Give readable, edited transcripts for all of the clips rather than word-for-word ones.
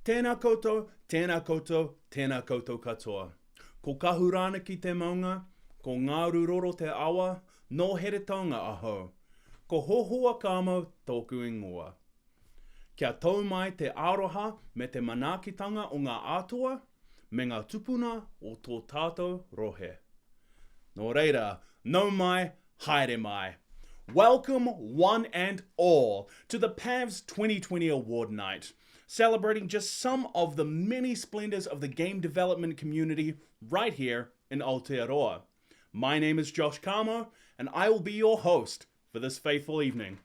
Tēnā koutou, tēnā koutou, tēnā koutou katoa. Ko kahurana ki te maunga, ko ngā ruroro te awa, no here taonga aho. Ko hohua kāmo tōku ingoa. Kia tau mai te aroha me te manaakitanga o ngā atua, me ngā tupuna o tō tātou rohe. Nō reira, nau mai, haere mai. Welcome one and all to the Pavs 2020 Award Night, celebrating just some of the many splendors of the game development community right here in Aotearoa. My name is Josh Kamo, and I will be your host for this faithful evening.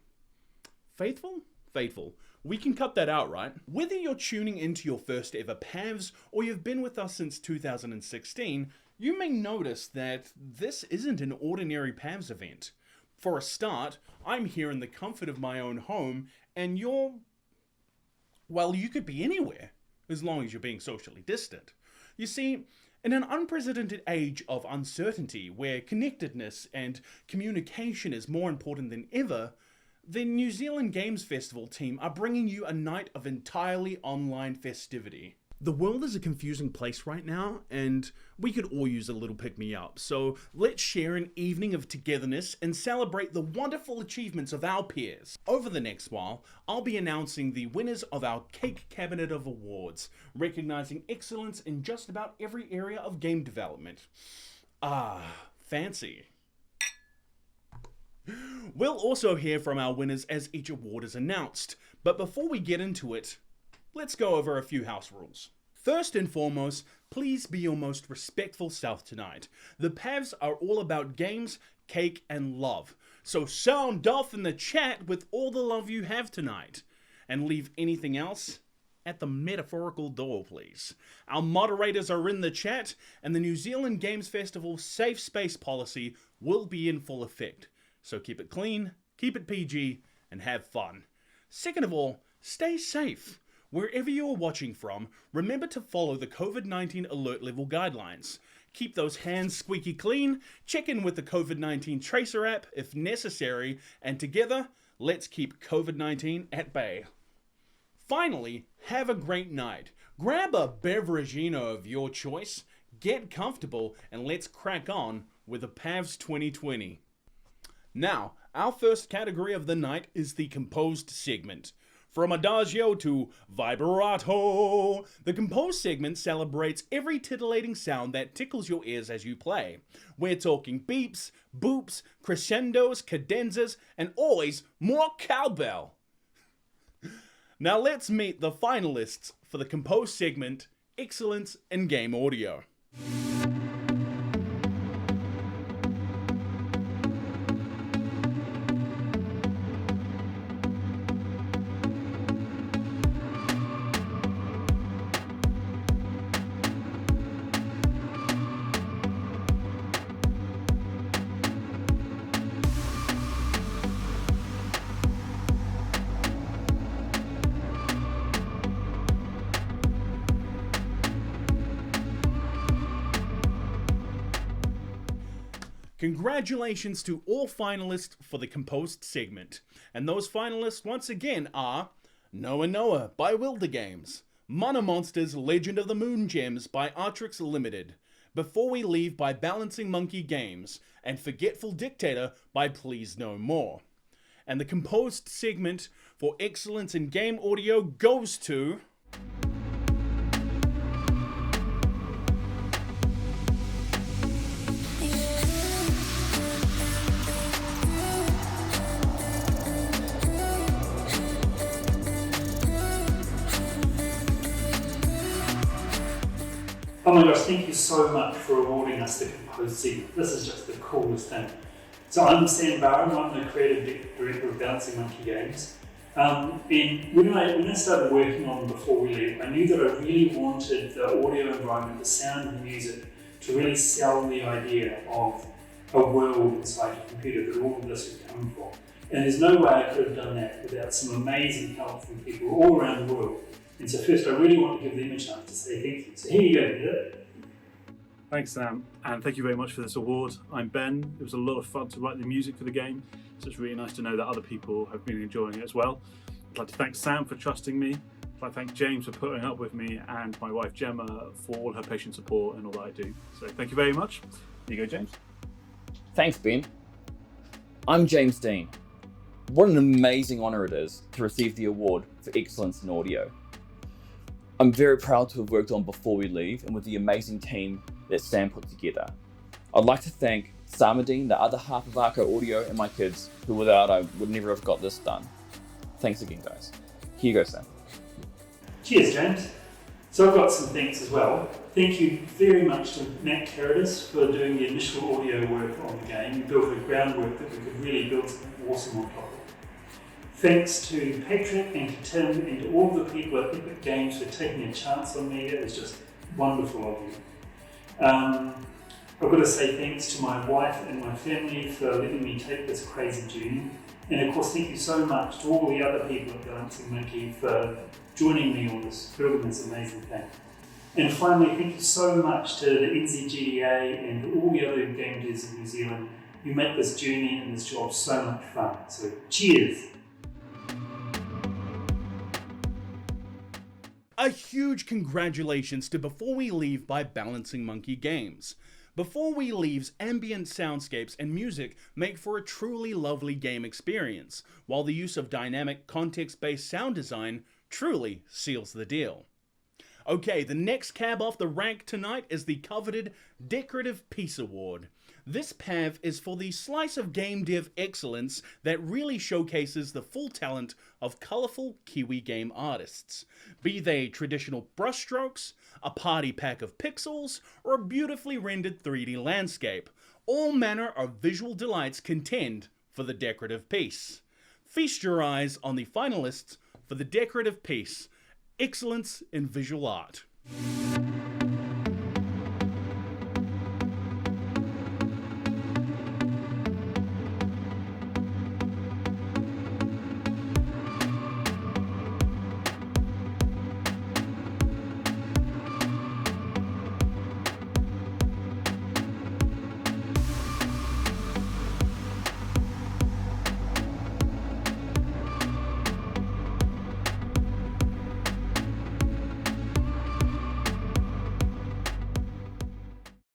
Faithful? Faithful. We can cut that out, right? Whether you're tuning into your first ever Pavs or you've been with us since 2016, you may notice that this isn't an ordinary Pavs event. For a start, I'm here in the comfort of my own home, and you could be anywhere, as long as you're being socially distant. You see, in an unprecedented age of uncertainty, where connectedness and communication is more important than ever, the New Zealand Games Festival team are bringing you a night of entirely online festivity. The world is a confusing place right now, and we could all use a little pick-me-up, so let's share an evening of togetherness and celebrate the wonderful achievements of our peers. Over the next while, I'll be announcing the winners of our Cake Cabinet of Awards, recognizing excellence in just about every area of game development. Ah, fancy. We'll also hear from our winners as each award is announced, but before we get into it, let's go over a few house rules. First and foremost, please be your most respectful self tonight. The Pavs are all about games, cake, and love. So sound off in the chat with all the love you have tonight. And leave anything else at the metaphorical door, please. Our moderators are in the chat, and the New Zealand Games Festival safe space policy will be in full effect. So keep it clean, keep it PG, and have fun. Second of all, stay safe. Wherever you are watching from, remember to follow the COVID-19 alert level guidelines. Keep those hands squeaky clean, check in with the COVID-19 Tracer app if necessary, and together, let's keep COVID-19 at bay. Finally, have a great night. Grab a beveragino of your choice, get comfortable, and let's crack on with the Pavs 2020. Now, our first category of the night is the composed segment. From adagio to vibrato, the composed segment celebrates every titillating sound that tickles your ears as you play. We're talking beeps, boops, crescendos, cadenzas, and always more cowbell. Now let's meet the finalists for the composed segment, Excellence in Game Audio. Congratulations to all finalists for the composed segment. And those finalists once again are Noah Noah by Wilder Games, Mana Monsters Legend of the Moon Gems by Artrix Limited, Before We Leave by Balancing Monkey Games, and Forgetful Dictator by Please No More. And the composed segment for excellence in game audio goes to Oh my gosh, thank you so much for awarding us the composed segment. This is just the coolest thing. So I'm Sam Barham, I'm the creative director of Balancing Monkey Games. And when I started working on Before We Leave, I knew that I really wanted the audio environment, the sound and the music, to really sell the idea of a world inside your computer that all of this would come from. And there's no way I could have done that without some amazing help from people all around the world. And so first, I really want to give them a chance to say thank you. So here you go, Peter. Thanks, Sam, and thank you very much for this award. I'm Ben. It was a lot of fun to write the music for the game, so it's really nice to know that other people have been enjoying it as well. I'd like to thank Sam for trusting me, I'd like to thank James for putting up with me and my wife Gemma for all her patient support and all that I do. So thank you very much. Here you go, James. Thanks, Ben. I'm James Dean. What an amazing honour it is to receive the award for excellence in audio. I'm very proud to have worked on Before We Leave and with the amazing team that Sam put together. I'd like to thank Samadine, the other half of Arco Audio, and my kids, who without I would never have got this done. Thanks again, guys. Here you go, Sam. Cheers, James. So I've got some thanks as well. Thank you very much to Matt Carradis for doing the initial audio work on the game. You built a groundwork that we could really build something awesome on top of. Thanks to Patrick and to Tim and to all the people at Epic Games for taking a chance on me. It was just wonderful of you. I've got to say thanks to my wife and my family for letting me take this crazy journey. And of course, thank you so much to all the other people at Balancing Monkey for joining me on this, building this amazing thing. And finally, thank you so much to the NZGDA and all the other game devs in New Zealand who make this journey and this job so much fun. So cheers! A huge congratulations to Before We Leave by Balancing Monkey Games. Before We Leave's ambient soundscapes and music make for a truly lovely game experience, while the use of dynamic, context-based sound design truly seals the deal. Okay, the next cab off the rank tonight is the coveted Decorative Piece Award. This PAV is for the slice of game dev excellence that really showcases the full talent of colourful Kiwi game artists. Be they traditional brushstrokes, a party pack of pixels, or a beautifully rendered 3D landscape, all manner of visual delights contend for the decorative piece. Feast your eyes on the finalists for the decorative piece, Excellence in Visual Art.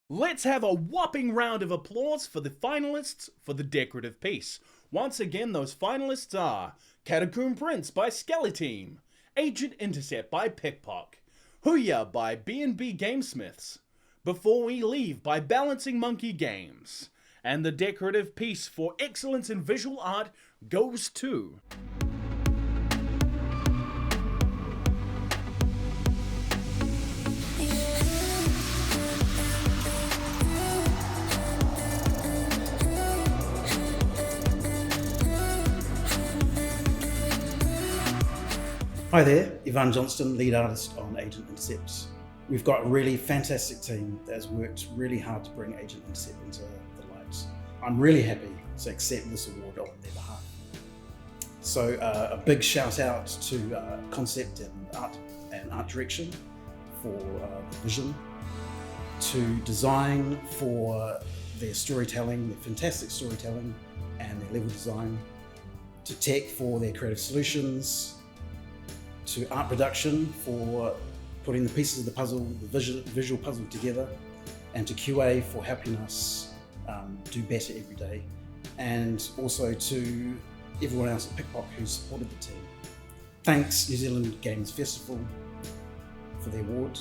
Let's have a whopping round of applause for the finalists for the decorative piece. Once again, those finalists are Catacomb Prince by Skelly Team, Agent Intercept by Pickpock, Huya by B&B Gamesmiths, Before We Leave by Balancing Monkey Games, and the decorative piece for excellence in visual art goes to... Hi there, Ivan Johnston, lead artist on Agent Intercept. We've got a really fantastic team that has worked really hard to bring Agent Intercept into the light. I'm really happy to accept this award on their behalf. So a big shout out to concept and art direction for the vision, to design for their storytelling, their fantastic storytelling and their level design, to tech for their creative solutions, to art production for putting the pieces of the puzzle, the visual puzzle together, and to QA for helping us do better every day, and also to everyone else at Pickpock who supported the team. Thanks New Zealand Games Festival for the award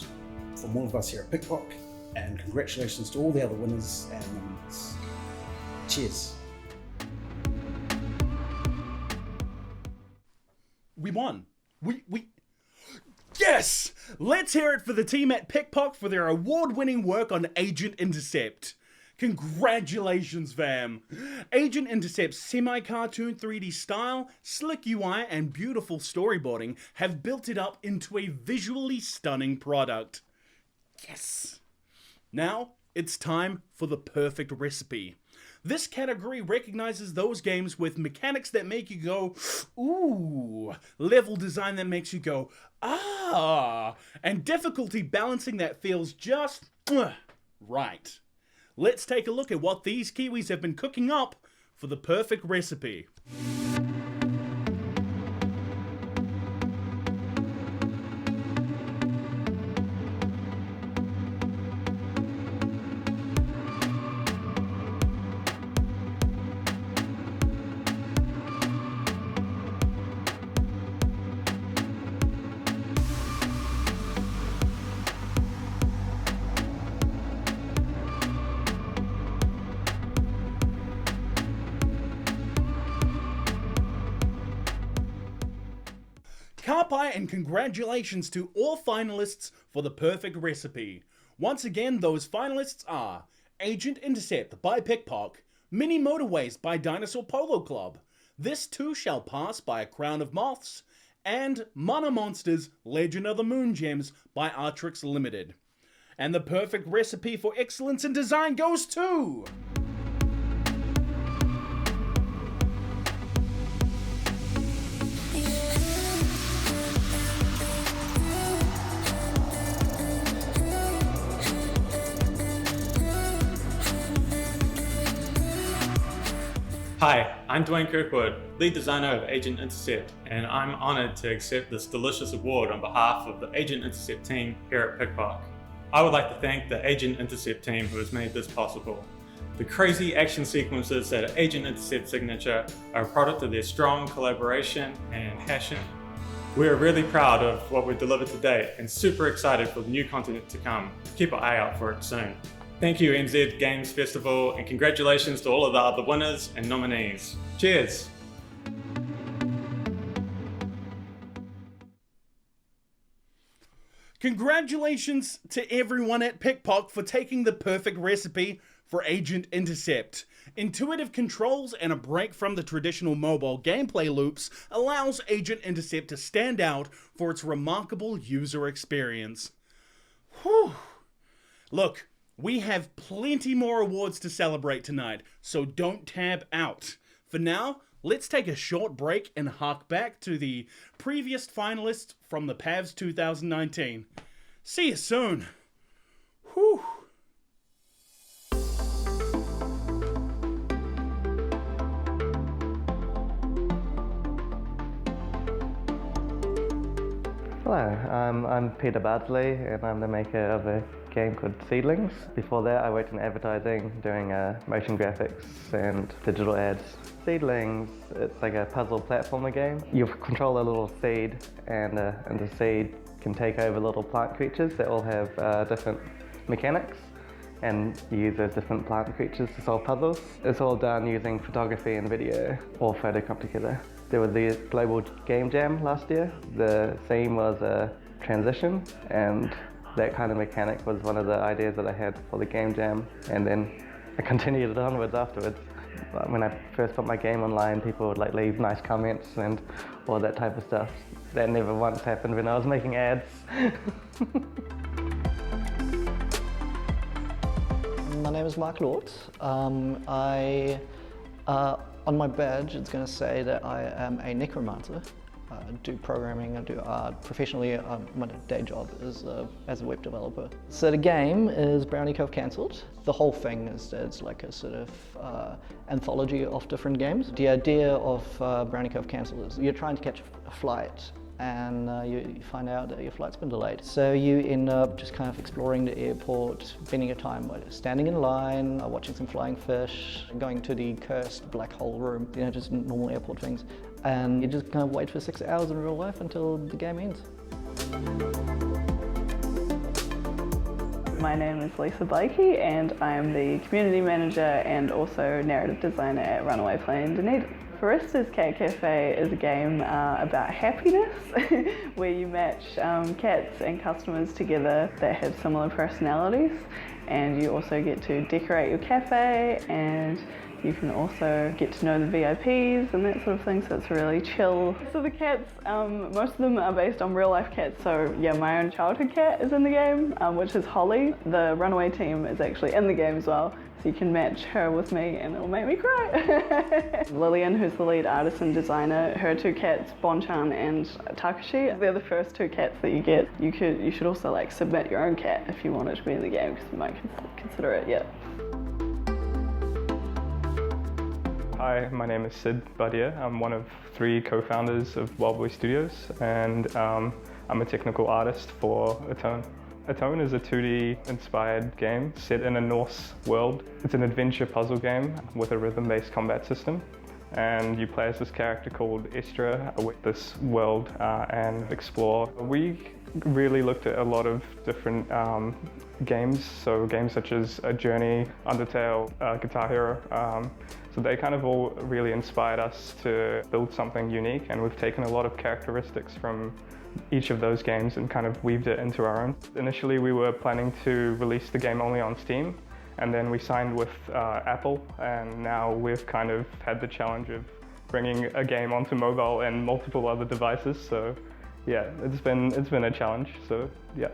from all of us here at Pickpock, and congratulations to all the other winners and nominees. Cheers. We won. We Yes! Let's hear it for the team at Pickpock for their award-winning work on Agent Intercept. Congratulations, fam! Agent Intercept's semi-cartoon 3D style, slick UI, and beautiful storyboarding have built it up into a visually stunning product. Yes! Now, it's time for the perfect recipe. This category recognizes those games with mechanics that make you go, ooh, level design that makes you go, ah, and difficulty balancing that feels just right. Let's take a look at what these Kiwis have been cooking up for the perfect recipe. Kapai and congratulations to all finalists for the perfect recipe. Once again, those finalists are Agent Intercept by Pickpock, Mini Motorways by Dinosaur Polo Club, This Too Shall Pass by A Crown of Moths, and Mana Monsters Legend of the Moon Gems by Artrix Limited. And the perfect recipe for excellence in design goes to... Hi, I'm Dwayne Kirkwood, lead designer of Agent Intercept, and I'm honoured to accept this delicious award on behalf of the Agent Intercept team here at Pickpock. I would like to thank the Agent Intercept team who has made this possible. The crazy action sequences that are Agent Intercept signature are a product of their strong collaboration and passion. We are really proud of what we've delivered to date and super excited for the new content to come. Keep an eye out for it soon. Thank you NZ Games Festival, and congratulations to all of the other winners and nominees. Cheers! Congratulations to everyone at Pickpock for taking the perfect recipe for Agent Intercept. Intuitive controls and a break from the traditional mobile gameplay loops allows Agent Intercept to stand out for its remarkable user experience. Whew. Look, we have plenty more awards to celebrate tonight, so don't tab out. For now, let's take a short break and hark back to the previous finalists from the Pavs 2019. See you soon. Whew. Hello, I'm Peter Bardsley and I'm the maker of a game called Seedlings. Before that I worked in advertising doing motion graphics and digital ads. Seedlings, it's like a puzzle platformer game. You control a little seed and the seed can take over little plant creatures that all have different mechanics, and you use those different plant creatures to solve puzzles. It's all done using photography and video, all photocoped together. There was the Global Game Jam last year. The theme was a transition, and that kind of mechanic was one of the ideas that I had for the Game Jam, and then I continued it onwards afterwards. When I first put my game online, people would like leave nice comments and all that type of stuff. That never once happened when I was making ads. My name is Mark Lort. On my badge, it's going to say that I am a necromancer. I do programming, I do art. Professionally, my day job is as a web developer. So the game is Brownie Cove Cancelled. The whole thing is it's like a sort of anthology of different games. The idea of Brownie Cove Cancelled is you're trying to catch a flight, and you find out that your flight's been delayed. So you end up just kind of exploring the airport, spending your time by standing in line, watching some flying fish, going to the cursed black hole room, you know, just normal airport things. And you just kind of wait for 6 hours in real life until the game ends. My name is Lisa Blakey and I am the community manager and also narrative designer at Runaway Plane Dunedin. Barista's Cat Cafe is a game about happiness where you match cats and customers together that have similar personalities, and you also get to decorate your cafe, and you can also get to know the VIPs and that sort of thing, so it's really chill. So the cats, most of them are based on real life cats, so yeah, my own childhood cat is in the game, which is Holly. The Runaway team is actually in the game as well, so you can match her with me and it'll make me cry. Lillian, who's the lead artist and designer, her two cats, Bonchan and Takashi, they're the first two cats that you get. You should also like submit your own cat if you want it to be in the game, because you might consider it, yeah. Hi, my name is Sid Badia. I'm one of 3 co-founders of Wildboy Studios, and I'm a technical artist for Atone. Atone is a 2D inspired game set in a Norse world. It's an adventure puzzle game with a rhythm-based combat system, and you play as this character called Estra with this world and explore. We really looked at a lot of different games, so games such as Journey, Undertale, Guitar Hero. So they kind of all really inspired us to build something unique, and we've taken a lot of characteristics from each of those games and kind of weaved it into our own. Initially we were planning to release the game only on Steam, and then we signed with Apple, and now we've kind of had the challenge of bringing a game onto mobile and multiple other devices. So yeah, it's been a challenge, so yeah.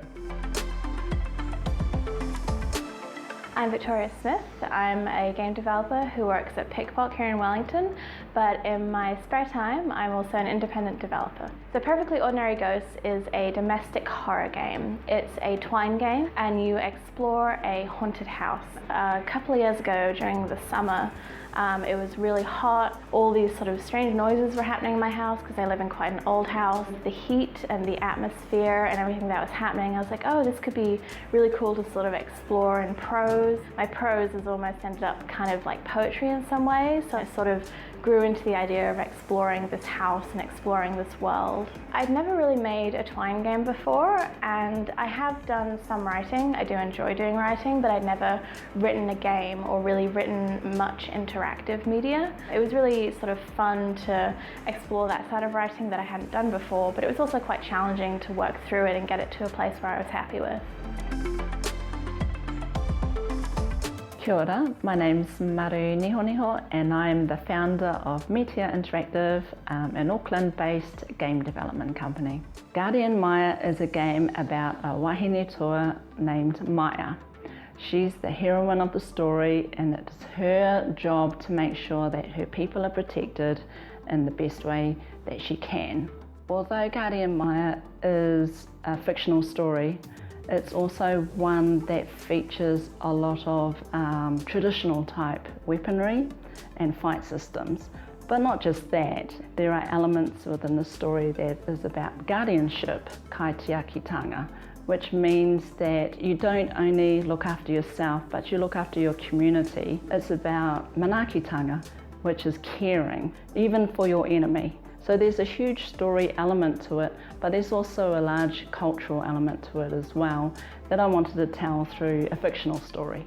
I'm Victoria Smith. I'm a game developer who works at Pickpock here in Wellington, but in my spare time I'm also an independent developer. So Perfectly Ordinary Ghosts is a domestic horror game. It's a twine game and you explore a haunted house. A couple of years ago during the summer, it was really hot. All these sort of strange noises were happening in my house because I live in quite an old house. The heat and the atmosphere and everything that was happening, I was like, oh, this could be really cool to sort of explore in prose. My prose has almost ended up kind of like poetry in some ways, so I sort of grew into the idea of exploring this house and exploring this world. I'd never really made a twine game before, and I have done some writing. I do enjoy doing writing, but I'd never written a game or really written much interactive media. It was really sort of fun to explore that side of writing that I hadn't done before, but it was also quite challenging to work through it and get it to a place where I was happy with. Kia ora, my name's Maru Nihoniho and I'm the founder of Meteor Interactive, an Auckland-based game development company. Guardian Maya is a game about a wahine toa named Maya. She's the heroine of the story, and it's her job to make sure that her people are protected in the best way that she can. Although Guardian Maya is a fictional story, it's also one that features a lot of traditional type weaponry and fight systems. But not just that, there are elements within the story that is about guardianship, kaitiakitanga, which means that you don't only look after yourself, but you look after your community. It's about manakitanga, which is caring, even for your enemy. So there's a huge story element to it, but there's also a large cultural element to it as well that I wanted to tell through a fictional story.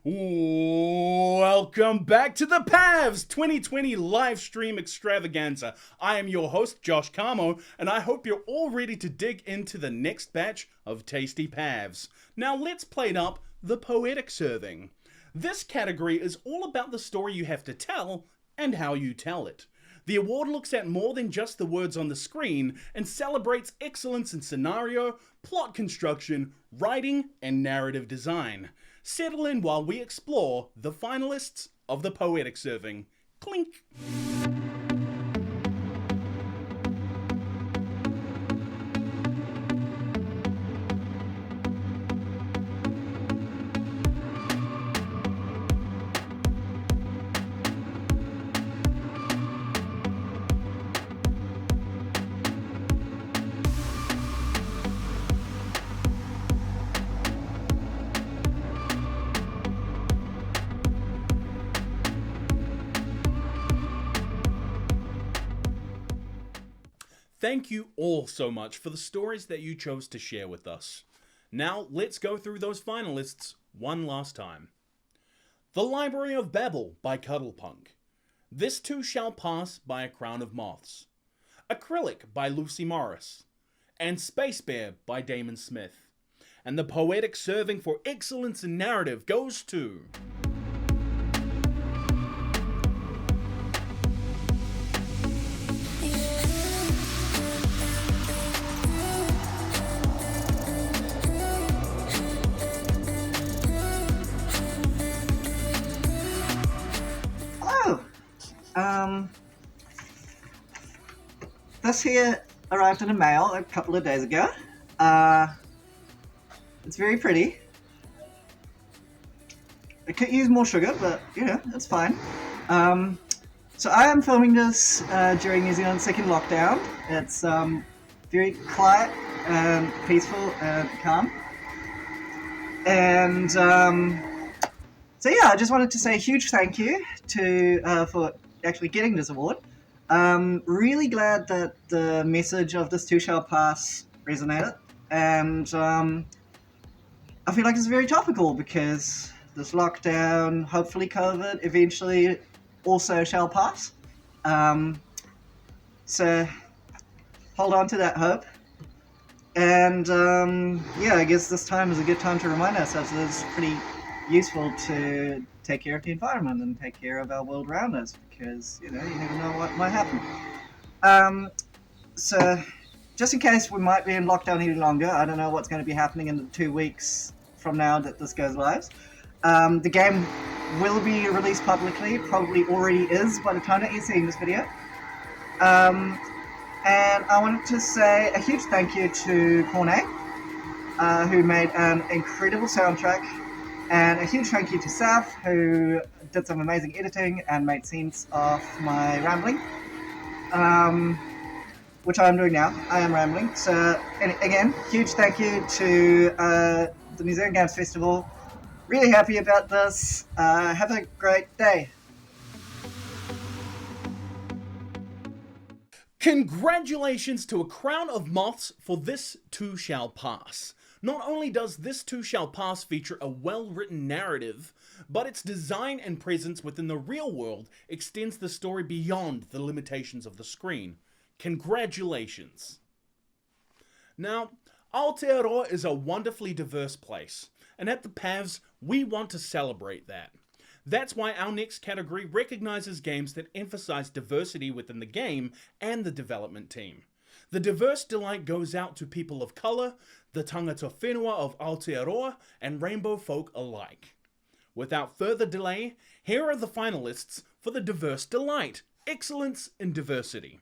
Welcome back to the Pavs 2020 live stream extravaganza. I am your host, Josh Camo, and I hope you're all ready to dig into the next batch of tasty Pavs. Now let's plate up the poetic serving. This category is all about the story you have to tell and how you tell it. The award looks at more than just the words on the screen and celebrates excellence in scenario, plot construction, writing, and narrative design. Settle in while we explore the finalists of the poetic serving. Clink! Thank you all so much for the stories that you chose to share with us. Now let's go through those finalists one last time. The Library of Babel by Cuddlepunk. This Too Shall Pass by A Crown of Moths. Acrylic by Lucy Morris. And Space Bear by Damon Smith. And the poetic serving for excellence in narrative goes to... This here arrived in the mail a couple of days ago. It's very pretty. It could use more sugar, but you know, it's fine. So I am filming this during New Zealand's second lockdown. It's very quiet and peaceful and calm. And so yeah, I just wanted to say a huge thank you to for actually getting this award. Really glad that the message of this too shall pass resonated, and I feel like it's very topical because this lockdown, hopefully COVID, eventually also shall pass. So hold on to that hope. And yeah, I guess this time is a good time to remind ourselves that it's pretty useful to take care of the environment and take care of our world around us, because you never know what might happen. So just in case we might be in lockdown any longer, I don't know what's going to be happening in the 2 weeks from now that this goes live. The game will be released publicly, probably already is by the time that you're seeing this video. And I wanted to say a huge thank you to Cornet, who made an incredible soundtrack, and a huge thank you to Saf, who did some amazing editing and made sense of my rambling, which I'm doing now. I am rambling. So, and again, huge thank you to the New Zealand Games Festival. Really happy about this. Have a great day. Congratulations to A Crown of Moths for This Too Shall Pass. Not only does This Too Shall Pass feature a well-written narrative, but its design and presence within the real world extends the story beyond the limitations of the screen. Congratulations. Now, Aotearoa is a wonderfully diverse place, and at the Pavs, we want to celebrate that. That's why our next category recognizes games that emphasize diversity within the game and the development team. The Diverse Delight goes out to people of colour, the tangata whenua of Aotearoa, and rainbow folk alike. Without further delay, here are the finalists for the Diverse Delight, Excellence in Diversity.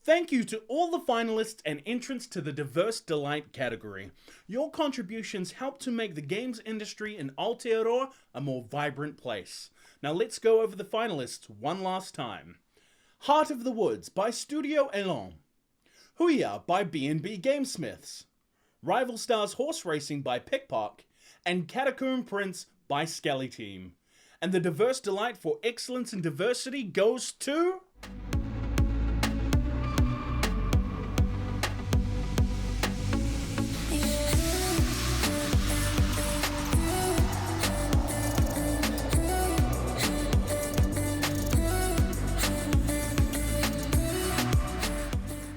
Thank you to all the finalists and entrants to the Diverse Delight category. Your contributions help to make the games industry in Aotearoa a more vibrant place. Now let's go over the finalists one last time. Heart of the Woods by Studio Elan. Huia by B&B Gamesmiths. Rival Stars Horse Racing by Pickpock. And Catacomb Prince by Skelly Team. And the Diverse Delight for Excellence in Diversity goes to...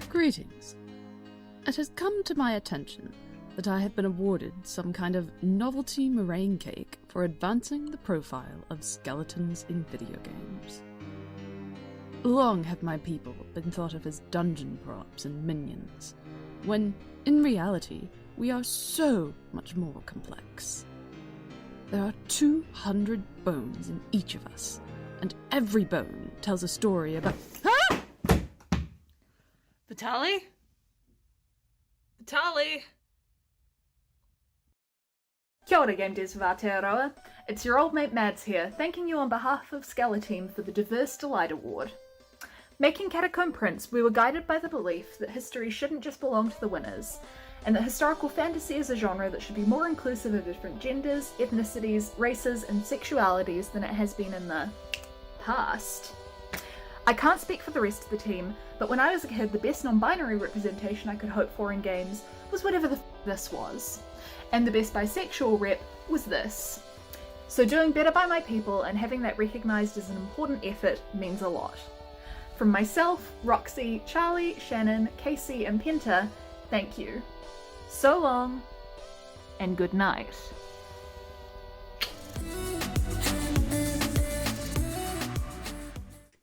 Greetings. It has come to my attention that I have been awarded some kind of novelty meringue cake for advancing the profile of skeletons in video games. Long have my people been thought of as dungeon props and minions, when, in reality, we are so much more complex. There are 200 bones in each of us, and every bone tells a story about... Ah! Vitaly? Vitaly? Kia ora, Game Devs of Aotearoa. It's your old mate Mads here, thanking you on behalf of Skelly Team for the Diverse Delight Award. Making Catacomb Prince, we were guided by the belief that history shouldn't just belong to the winners, and that historical fantasy is a genre that should be more inclusive of different genders, ethnicities, races, and sexualities than it has been in the past. I can't speak for the rest of the team, but when I was a kid, the best non-binary representation I could hope for in games was whatever the this was. And the best bisexual rep was this. So doing better by my people and having that recognised as an important effort means a lot. From myself, Roxy, Charlie, Shannon, Casey, and Penta, thank you. So long, and good night.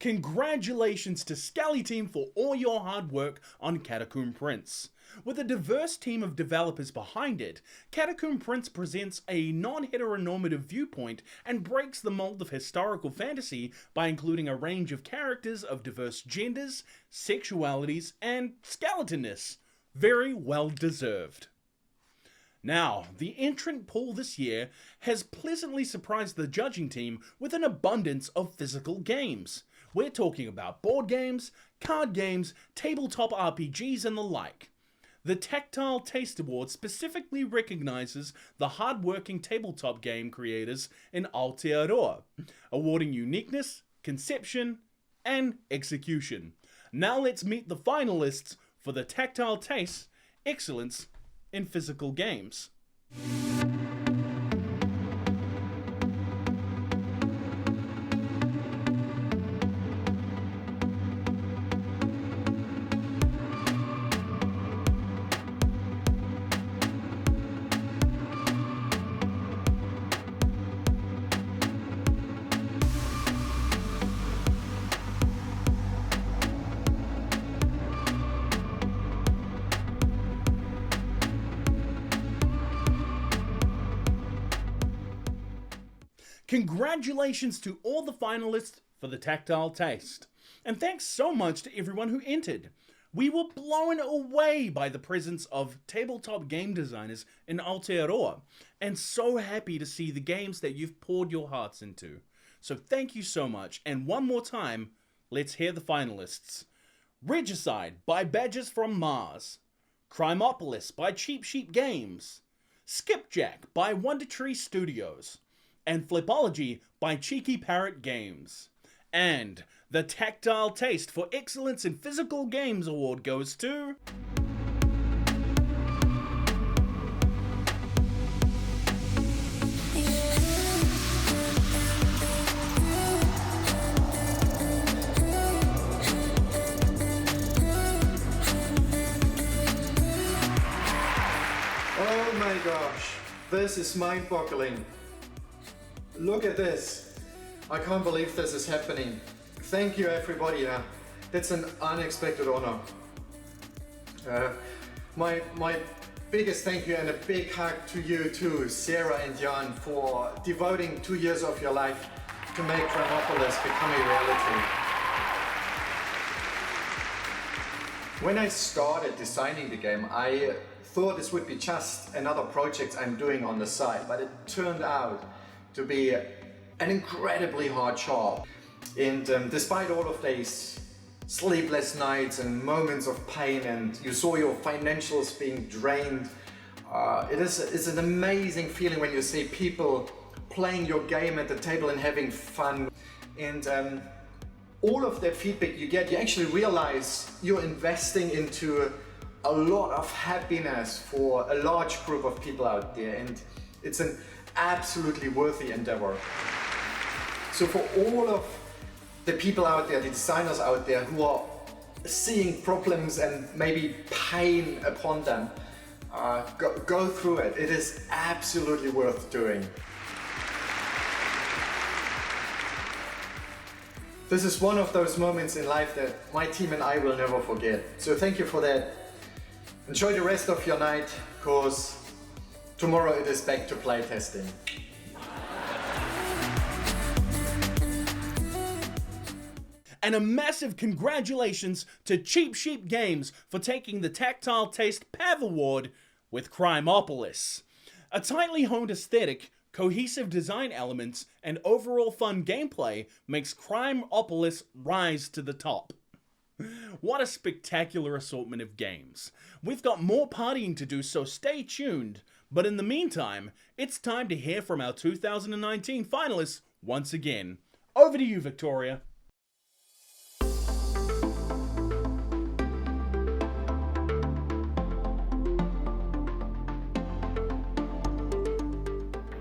Congratulations to Skelly Team for all your hard work on Catacomb Prince. With a diverse team of developers behind it, Catacomb Prince presents a non-heteronormative viewpoint and breaks the mold of historical fantasy by including a range of characters of diverse genders, sexualities, and skeletonness. Very well deserved. Now, the entrant pool this year has pleasantly surprised the judging team with an abundance of physical games. We're talking about board games, card games, tabletop RPGs, and the like. The Tactile Taste Award specifically recognizes the hard-working tabletop game creators in Aotearoa, awarding uniqueness, conception, and execution. Now let's meet the finalists for the Tactile Taste Excellence in Physical Games. Congratulations to all the finalists for the Tactile Taste. And thanks so much to everyone who entered. We were blown away by the presence of tabletop game designers in Aotearoa, and so happy to see the games that you've poured your hearts into. So thank you so much, and one more time, let's hear the finalists. Regicide by Badgers from Mars. Crimeopolis by Cheap Sheep Games. Skipjack by Wonder Tree Studios. And Flipology by Cheeky Parrot Games. And the Tactile Taste for Excellence in Physical Games Award goes to... Oh my gosh, this is mind-boggling. Look at this. I can't believe this is happening. Thank you everybody. That's an unexpected honor. My biggest thank you and a big hug to you too, Sarah and Jan, for devoting 2 years of your life to make Crimeopolis become a reality. When I started designing the game, I thought this would be just another project I'm doing on the side, but it turned out to be an incredibly hard job. And despite all of these sleepless nights and moments of pain, and you saw your financials being drained, it's an amazing feeling when you see people playing your game at the table and having fun. And all of that feedback you get, you actually realize you're investing into a lot of happiness for a large group of people out there, and it's an absolutely worthy endeavor. So for all of the people out there, the designers out there who are seeing problems and maybe pain upon them, go through it. It is absolutely worth doing. This is one of those moments in life that my team and I will never forget. So thank you for that. Enjoy the rest of your night, because tomorrow it is back to playtesting. And a massive congratulations to Cheap Sheep Games for taking the Tactile Taste Pav Award with Crimeopolis. A tightly honed aesthetic, cohesive design elements, and overall fun gameplay makes Crimeopolis rise to the top. What a spectacular assortment of games. We've got more partying to do, so stay tuned. But in the meantime, it's time to hear from our 2019 finalists once again. Over to you, Victoria.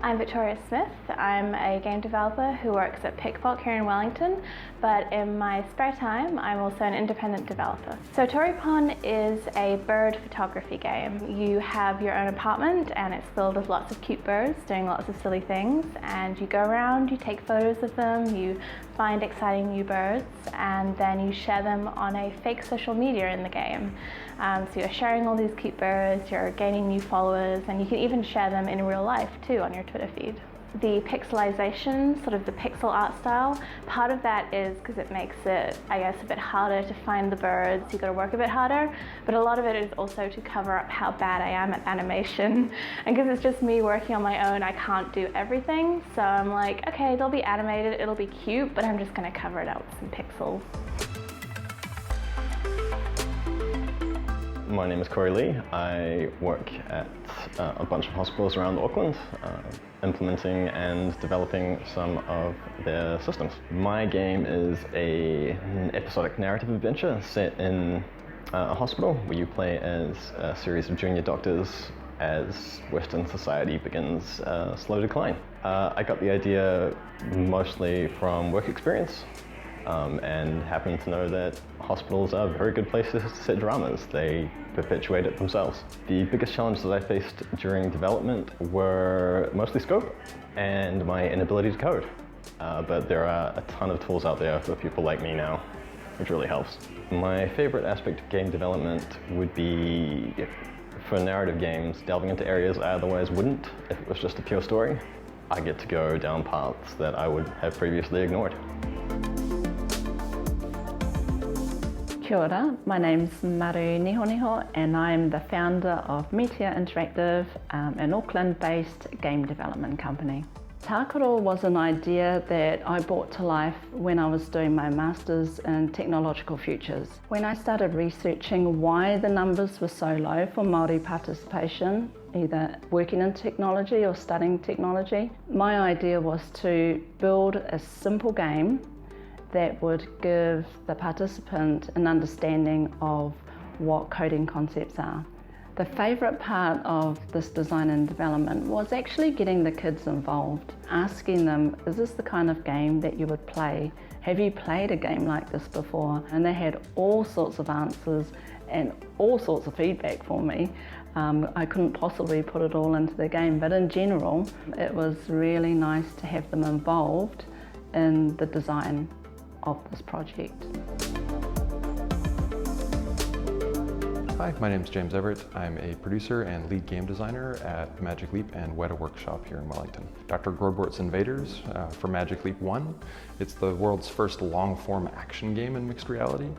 I'm Victoria Smith. I'm a game developer who works at Pickpock here in Wellington, but in my spare time I'm also an independent developer. So Toripon is a bird photography game. You have your own apartment and it's filled with lots of cute birds doing lots of silly things, and you go around, you take photos of them, you find exciting new birds, and then you share them on a fake social media in the game. So you're sharing all these cute birds, you're gaining new followers, and you can even share them in real life too on your Twitter feed. The pixelization, sort of the pixel art style, part of that is because it makes it, I guess, a bit harder to find the birds. You've got to work a bit harder, but a lot of it is also to cover up how bad I am at animation. And because it's just me working on my own, I can't do everything. So I'm like, okay, they'll be animated, it'll be cute, but I'm just gonna cover it up with some pixels. My name is Corey Lee. I work at a bunch of hospitals around Auckland, implementing and developing some of their systems. My game is an episodic narrative adventure set in a hospital where you play as a series of junior doctors as Western society begins a slow decline. I got the idea mostly from work experience. And happen to know that hospitals are very good places to set dramas. They perpetuate it themselves. The biggest challenges that I faced during development were mostly scope and my inability to code. But there are a ton of tools out there for people like me now, which really helps. My favorite aspect of game development would be, for narrative games, delving into areas I otherwise wouldn't if it was just a pure story. I get to go down paths that I would have previously ignored. Kia ora, my name's Maru Nihoniho and I'm the founder of Meteor Interactive, an Auckland-based game development company. Tākaro was an idea that I brought to life when I was doing my Masters in Technological Futures. When I started researching why the numbers were so low for Māori participation, either working in technology or studying technology, my idea was to build a simple game that would give the participant an understanding of what coding concepts are. The favourite part of this design and development was actually getting the kids involved, asking them, is this the kind of game that you would play? Have you played a game like this before? And they had all sorts of answers and all sorts of feedback for me. I couldn't possibly put it all into the game, but in general, it was really nice to have them involved in the design of this project. Hi, my name is James Everett. I'm a producer and lead game designer at Magic Leap and Weta Workshop here in Wellington. Dr. Grodbort's Invaders for Magic Leap 1. It's the world's first long-form action game in mixed reality.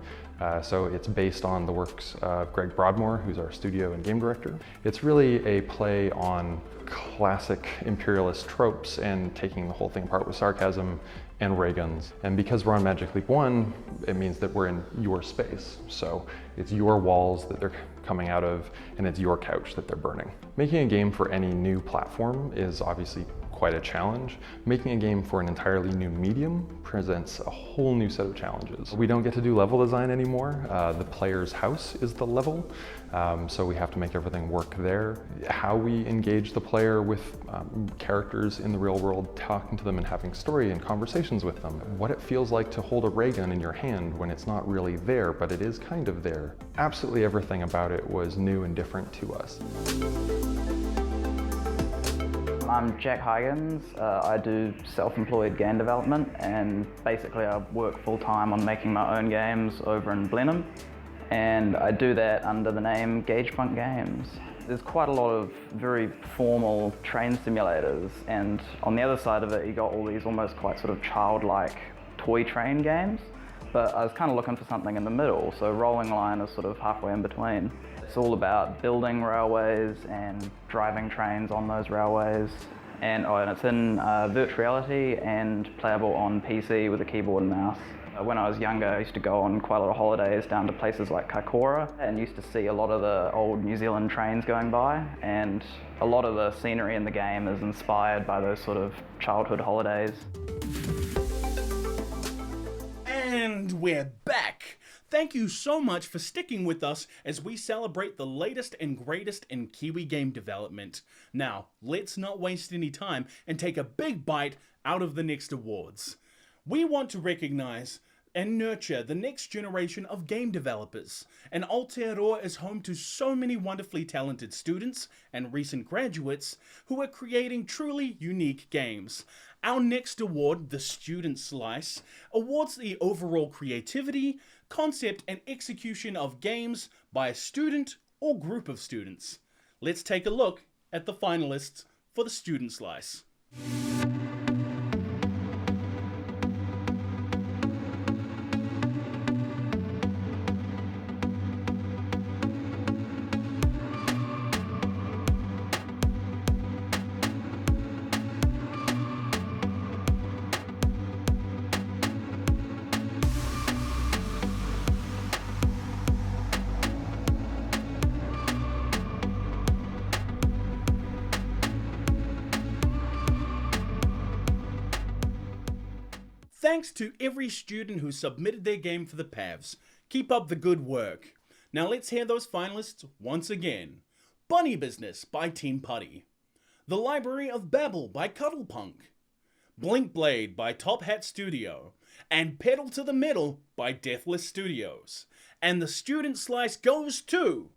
So it's based on the works of Greg Broadmoor, who's our studio and game director. It's really a play on classic imperialist tropes and taking the whole thing apart with sarcasm and ray guns. And because we're on Magic Leap 1, it means that we're in your space. So it's your walls that they're coming out of, and it's your couch that they're burning. Making a game for any new platform is obviously quite a challenge. Making a game for an entirely new medium presents a whole new set of challenges. We don't get to do level design anymore. The player's house is the level, so we have to make everything work there. How we engage the player with characters in the real world, talking to them and having story and conversations with them. What it feels like to hold a ray gun in your hand when it's not really there, but it is kind of there. Absolutely everything about it was new and different to us. I'm Jack Huygens. I do self-employed game development, and basically I work full-time on making my own games over in Blenheim, and I do that under the name Gagepunk Games. There's quite a lot of very formal train simulators, and on the other side of it you got all these almost quite sort of childlike toy train games, but I was kind of looking for something in the middle, so Rolling Line is sort of halfway in between. It's all about building railways and driving trains on those railways, and it's in virtual reality and playable on PC with a keyboard and mouse. When I was younger, I used to go on quite a lot of holidays down to places like Kaikoura and used to see a lot of the old New Zealand trains going by, and a lot of the scenery in the game is inspired by those sort of childhood holidays. And we're back! Thank you so much for sticking with us as we celebrate the latest and greatest in Kiwi game development. Now, let's not waste any time and take a big bite out of the next awards. We want to recognise and nurture the next generation of game developers, and Aotearoa is home to so many wonderfully talented students and recent graduates who are creating truly unique games. Our next award, the Student Slice, awards the overall creativity, concept, and execution of games by a student or group of students. Let's take a look at the finalists for the Student Slice. Thanks to every student who submitted their game for the Pavs. Keep up the good work. Now let's hear those finalists once again. Bunny Business by Team Putty. The Library of Babel by Cuddlepunk. Blink Blade by Top Hat Studio. And Pedal to the Metal by Deathless Studios. And the Student Slice goes to...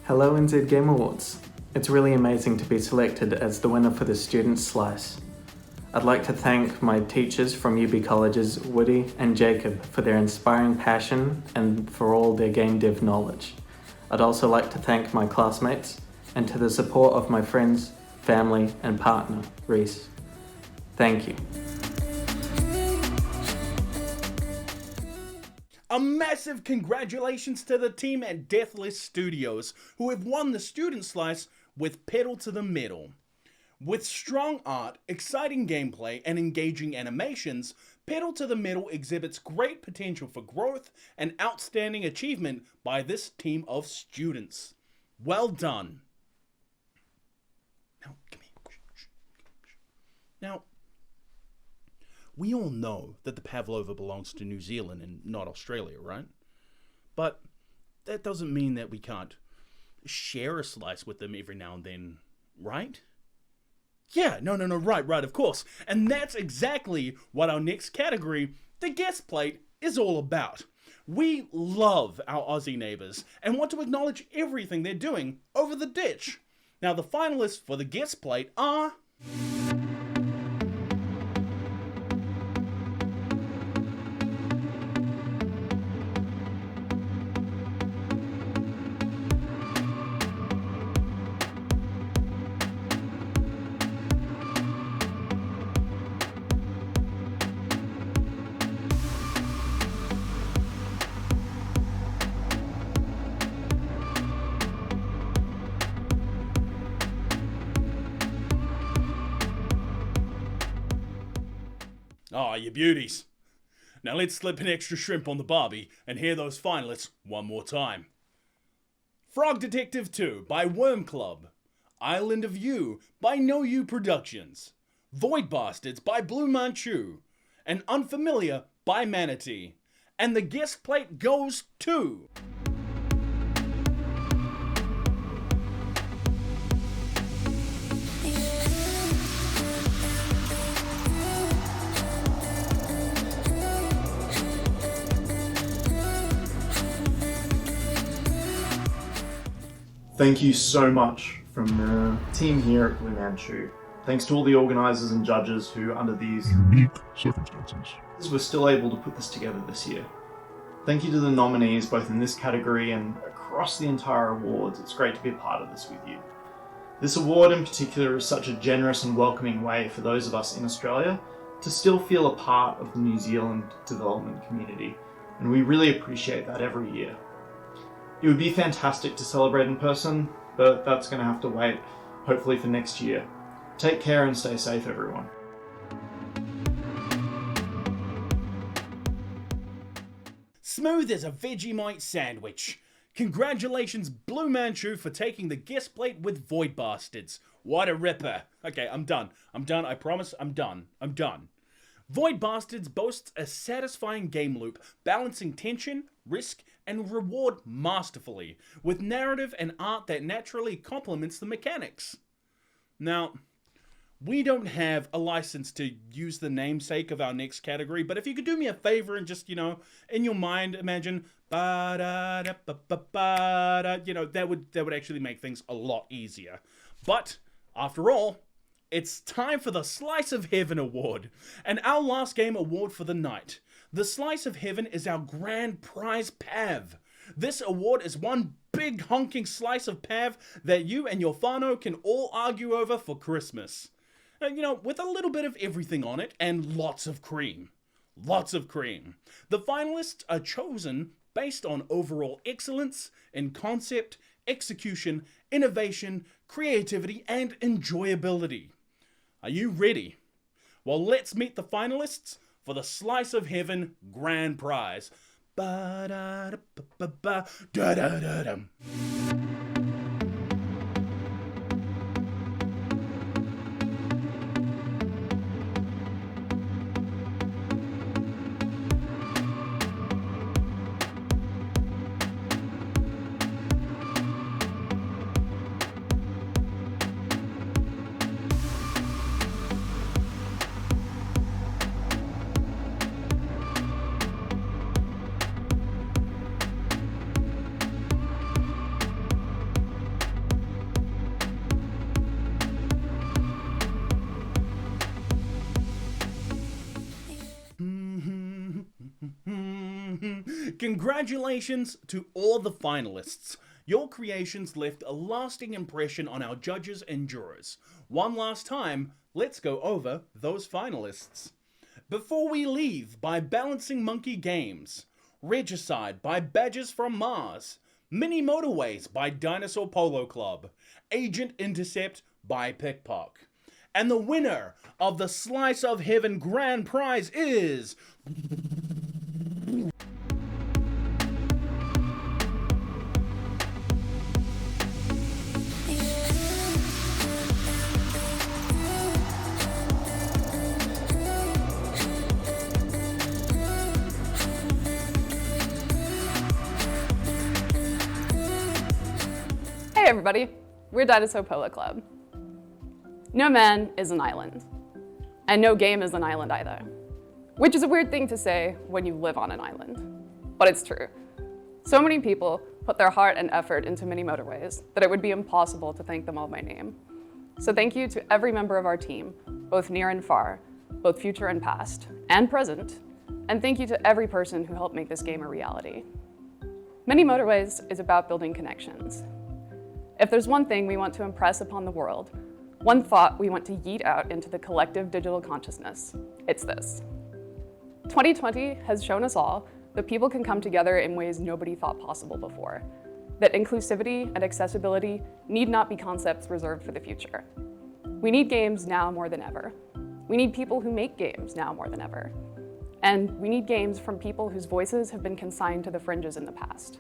Hello NZ Game Awards. It's really amazing to be selected as the winner for the Student Slice. I'd like to thank my teachers from UB Colleges, Woody and Jacob, for their inspiring passion and for all their game dev knowledge. I'd also like to thank my classmates and to the support of my friends, family and partner, Reese. Thank you. A massive congratulations to the team at Deathless Studios, who have won the Student Slice with Pedal to the Metal. With strong art, exciting gameplay, and engaging animations, Pedal to the Metal exhibits great potential for growth and outstanding achievement by this team of students. Well done. Now, come here. Now, we all know that the pavlova belongs to New Zealand and not Australia, right? But that doesn't mean that we can't share a slice with them every now and then, right? Yeah, no, right, of course. And that's exactly what our next category, the guest plate, is all about. We love our Aussie neighbours and want to acknowledge everything they're doing over the ditch. Now, the finalists for the guest plate are... Oh, you beauties. Now let's slip an extra shrimp on the barbie and hear those finalists one more time. Frog Detective 2 by Worm Club. Island of You by No You Productions. Void Bastards by Blue Manchu. And Unfamiliar by Manatee. And the guest plate goes to... Thank you so much from the team here at Blue Manchu. Thanks to all the organisers and judges who, under these unique circumstances, were still able to put this together this year. Thank you to the nominees, both in this category and across the entire awards. It's great to be a part of this with you. This award in particular is such a generous and welcoming way for those of us in Australia to still feel a part of the New Zealand development community, and we really appreciate that every year. It would be fantastic to celebrate in person, but that's going to have to wait, hopefully for next year. Take care and stay safe, everyone. Smooth as a Vegemite sandwich. Congratulations, Blue Manchu, for taking the guest plate with Void Bastards. What a ripper. Okay, I'm done. I promise I'm done. Void Bastards boasts a satisfying game loop, balancing tension, risk, and reward masterfully, with narrative and art that naturally complements the mechanics. Now, we don't have a license to use the namesake of our next category, but if you could do me a favor and just, in your mind, imagine, that would actually make things a lot easier. But, after all, it's time for the Slice of Heaven Award, and our last game award for the night. The Slice of Heaven is our grand prize Pav. This award is one big honking slice of Pav that you and your whānau can all argue over for Christmas. With a little bit of everything on it and lots of cream. Lots of cream. The finalists are chosen based on overall excellence in concept, execution, innovation, creativity, and enjoyability. Are you ready? Well, let's meet the finalists for the Slice of Heaven grand prize. Ba-da-da-ba-ba-ba-da-da-da-dum. Congratulations to all the finalists. Your creations left a lasting impression on our judges and jurors. One last time, let's go over those finalists. Before We Leave by Balancing Monkey Games, Regicide by Badgers from Mars, Mini Motorways by Dinosaur Polo Club, Agent Intercept by Pickpock. And the winner of the Slice of Heaven grand prize is... Hey everybody, we're Dinosaur Polo Club. No man is an island, and no game is an island either, which is a weird thing to say when you live on an island, but it's true. So many people put their heart and effort into Mini Motorways that it would be impossible to thank them all by name. So thank you to every member of our team, both near and far, both future and past, and present, and thank you to every person who helped make this game a reality. Mini Motorways is about building connections. If there's one thing we want to impress upon the world, one thought we want to yeet out into the collective digital consciousness, it's this. 2020 has shown us all that people can come together in ways nobody thought possible before, that inclusivity and accessibility need not be concepts reserved for the future. We need games now more than ever. We need people who make games now more than ever. And we need games from people whose voices have been consigned to the fringes in the past.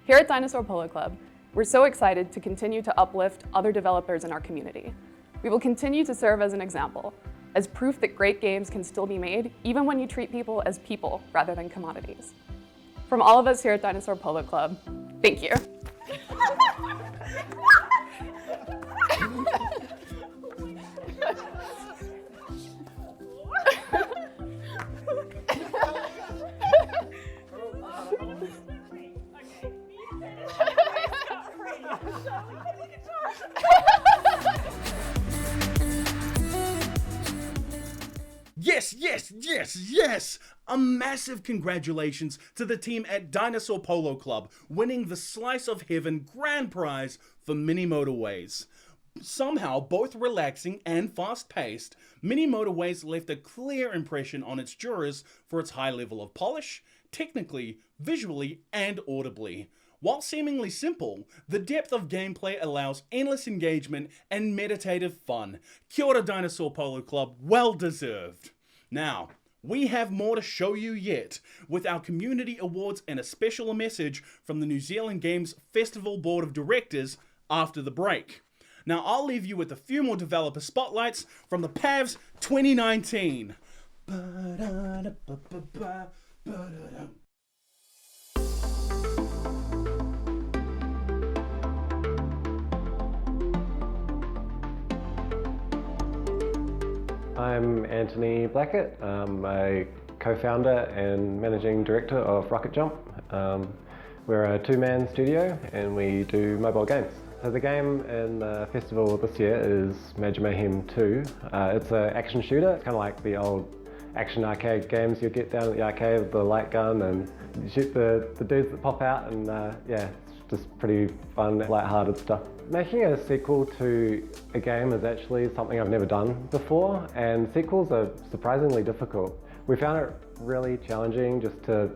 Here at Dinosaur Polo Club, we're so excited to continue to uplift other developers in our community. We will continue to serve as an example, as proof that great games can still be made, even when you treat people as people rather than commodities. From all of us here at Dinosaur Polo Club, thank you. Yes! A massive congratulations to the team at Dinosaur Polo Club, winning the Slice of Heaven grand prize for Mini Motorways. Somehow both relaxing and fast-paced, Mini Motorways left a clear impression on its jurors for its high level of polish, technically, visually, and audibly. While seemingly simple, the depth of gameplay allows endless engagement and meditative fun. Kia ora Dinosaur Polo Club, well deserved. Now, we have more to show you yet, with our community awards and a special message from the New Zealand Games Festival Board of Directors after the break. Now, I'll leave you with a few more developer spotlights from the Pavs 2019. I'm Anthony Blackett. I'm a co-founder and managing director of Rocket Jump. We're a two-man studio and we do mobile games. So the game in the festival this year is Major Mayhem 2. It's an action shooter. It's kind of like the old action arcade games you get down at the arcade with the light gun and you shoot the dudes that pop out, and yeah, it's just pretty fun, light-hearted stuff. Making a sequel to a game is actually something I've never done before, and sequels are surprisingly difficult. We found it really challenging just to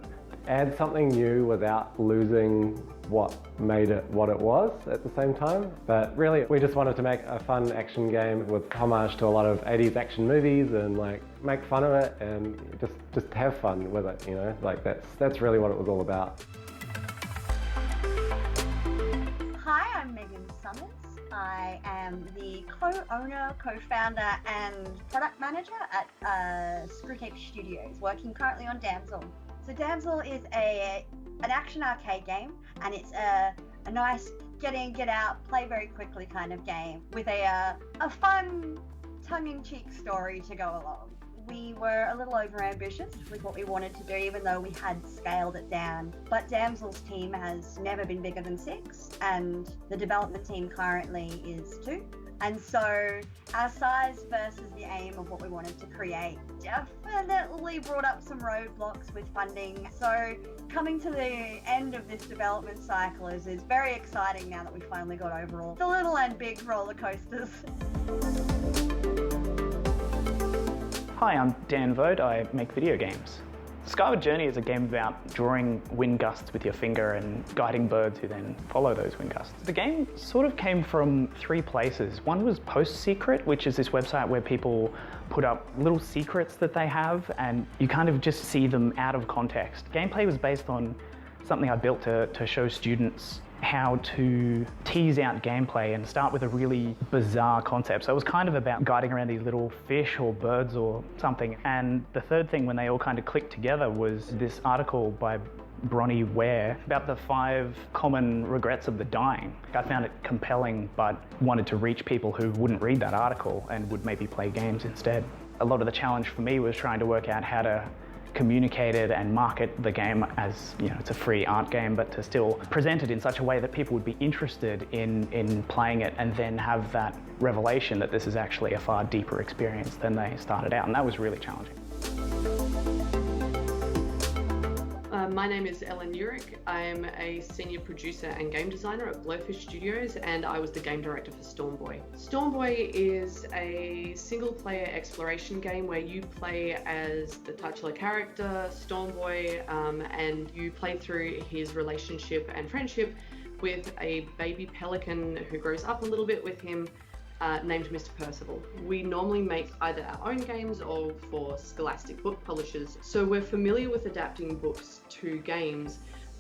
add something new without losing what made it what it was at the same time. But really, we just wanted to make a fun action game with homage to a lot of 80s action movies and like make fun of it and just have fun with it, you know? Like that's really what it was all about. Hi, I'm Megan Summers. I am the co-owner, co-founder and product manager at Screwtape Studios, working currently on Damsel. So Damsel is an action arcade game, and it's a nice get in, get out, play very quickly kind of game with a fun, tongue-in-cheek story to go along. We were a little over-ambitious with what we wanted to do, even though we had scaled it down. But Damsel's team has never been bigger than 6, and the development team currently is 2. And so our size versus the aim of what we wanted to create definitely brought up some roadblocks with funding. So coming to the end of this development cycle is very exciting now that we finally got over all the little and big roller coasters. Hi, I'm Dan Vode. I make video games. Skyward Journey is a game about drawing wind gusts with your finger and guiding birds who then follow those wind gusts. The game sort of came from 3 places. One was Post Secret, which is this website where people put up little secrets that they have and you kind of just see them out of context. Gameplay was based on something I built to show students how to tease out gameplay and start with a really bizarre concept. So it was kind of about guiding around these little fish or birds or something. And the third thing, when they all kind of clicked together, was this article by Bronnie Ware about the 5 common regrets of the dying. I found it compelling, but wanted to reach people who wouldn't read that article and would maybe play games instead. A lot of the challenge for me was trying to work out how to communicate it and market the game as, you know, it's a free art game, but to still present it in such a way that people would be interested in playing it and then have that revelation that this is actually a far deeper experience than they started out, and that was really challenging. My name is Ellen Urick. I'm a senior producer and game designer at Blowfish Studios, and I was the game director for Stormboy. Stormboy is a single-player exploration game where you play as the titular character, Stormboy, and you play through his relationship and friendship with a baby pelican who grows up a little bit with him, named Mr. Percival. We normally make either our own games or for Scholastic book publishers, so we're familiar with adapting books to games,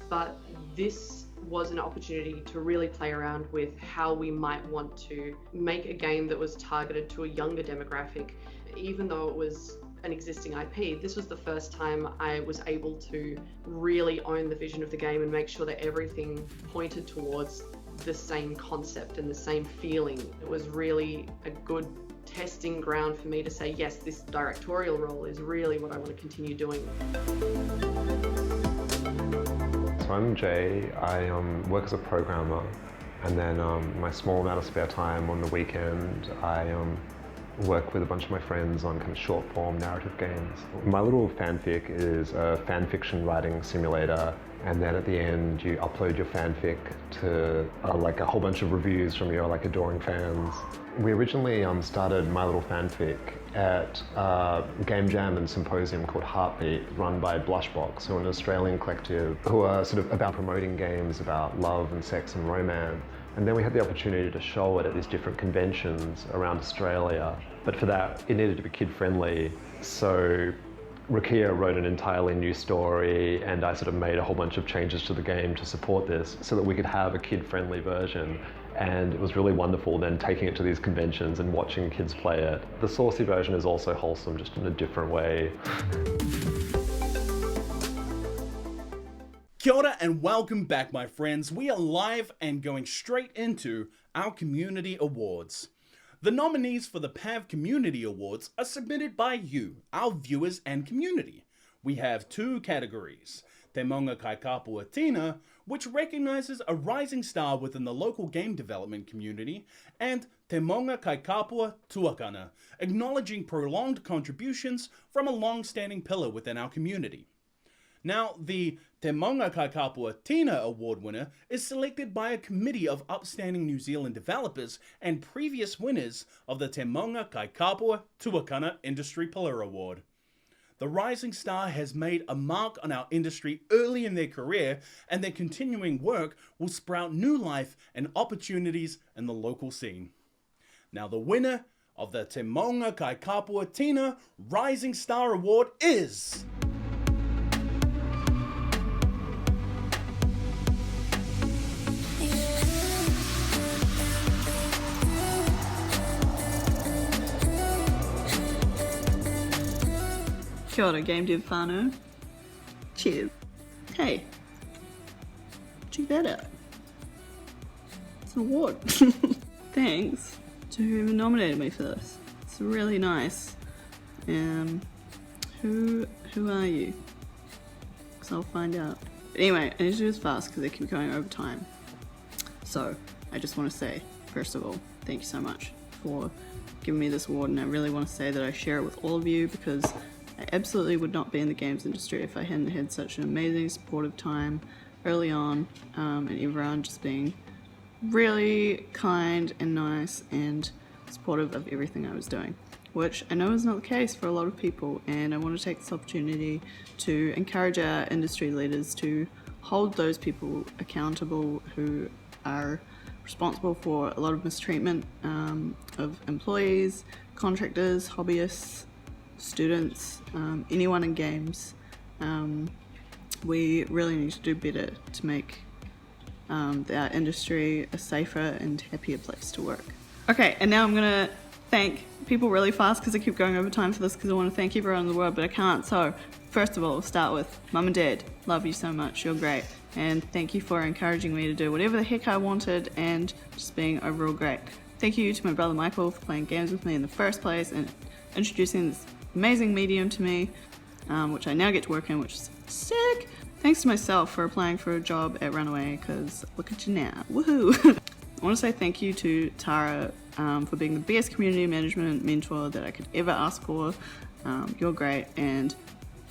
but this was an opportunity to really play around with how we might want to make a game that was targeted to a younger demographic. Even though it was an existing IP, this was the first time I was able to really own the vision of the game and make sure that everything pointed towards the same concept and the same feeling. It was really a good testing ground for me to say, yes, this directorial role is really what I want to continue doing. So I'm Jay. I work as a programmer, and then my small amount of spare time on the weekend, I work with a bunch of my friends on kind of short form narrative games. My little fanfic is a fan fiction writing simulator, and then at the end you upload your fanfic to like a whole bunch of reviews from your like adoring fans. We originally started My Little Fanfic at a game jam and symposium called Heartbeat, run by Blushbox, who are an Australian collective who are sort of about promoting games about love and sex and romance. And then we had the opportunity to show it at these different conventions around Australia. But for that, it needed to be kid-friendly. So Rakia wrote an entirely new story, and I sort of made a whole bunch of changes to the game to support this so that we could have a kid-friendly version. And it was really wonderful then taking it to these conventions and watching kids play it. The saucy version is also wholesome, just in a different way. Kia ora and welcome back, my friends. We are live and going straight into our community awards. The nominees for the Pav Community Awards are submitted by you, our viewers and community. We have 2 categories. Te Maunga Kai Kapua Tina, which recognizes a rising star within the local game development community, and Te Maunga Kai Kapua Tuakana, acknowledging prolonged contributions from a long-standing pillar within our community. Now, the Te Maunga Kai Kapua Tina award winner is selected by a committee of upstanding New Zealand developers and previous winners of the Te Maunga Kai Kapua Tuakana Industry Pillar Award. The rising star has made a mark on our industry early in their career, and their continuing work will sprout new life and opportunities in the local scene. Now, the winner of the Te Maunga Kai Kapua Tina Rising Star Award is... Kia ora, game dev whānau. Cheers. Hey, check that out. It's an award. Thanks to whoever nominated me for this. It's really nice. Who are you? Because I'll find out. But anyway, I need to do this fast because they keep going over time. So, I just want to say, first of all, thank you so much for giving me this award, and I really want to say that I share it with all of you because I absolutely would not be in the games industry if I hadn't had such an amazing supportive time early on, and everyone just being really kind and nice and supportive of everything I was doing, which I know is not the case for a lot of people, and I want to take this opportunity to encourage our industry leaders to hold those people accountable who are responsible for a lot of mistreatment of employees, contractors, hobbyists, students, anyone in games. We really need to do better to make our industry a safer and happier place to work. Okay, and now I'm gonna thank people really fast because I keep going over time for this because I want to thank everyone in the world, but I can't. So first of all, we'll start with Mum and Dad. Love you so much, you're great. And thank you for encouraging me to do whatever the heck I wanted and just being overall great. Thank you to my brother Michael for playing games with me in the first place and introducing this amazing medium to me, which I now get to work in, which is sick. Thanks to myself for applying for a job at Runaway, because look at you now, woohoo. I want to say thank you to Tara for being the best community management mentor that I could ever ask for. You're great, and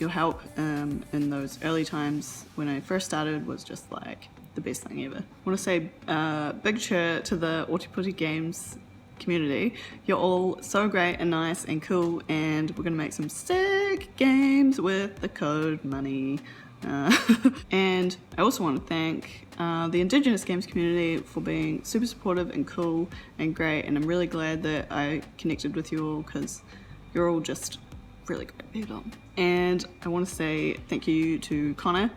your help in those early times when I first started was just like the best thing ever. I want to say big cheer to the Ōtepoti Games community. You're all so great and nice and cool, and we're gonna make some sick games with the code money. And I also want to thank the Indigenous games community for being super supportive and cool and great, and I'm really glad that I connected with you all because you're all just really great people. And I want to say thank you to Connor,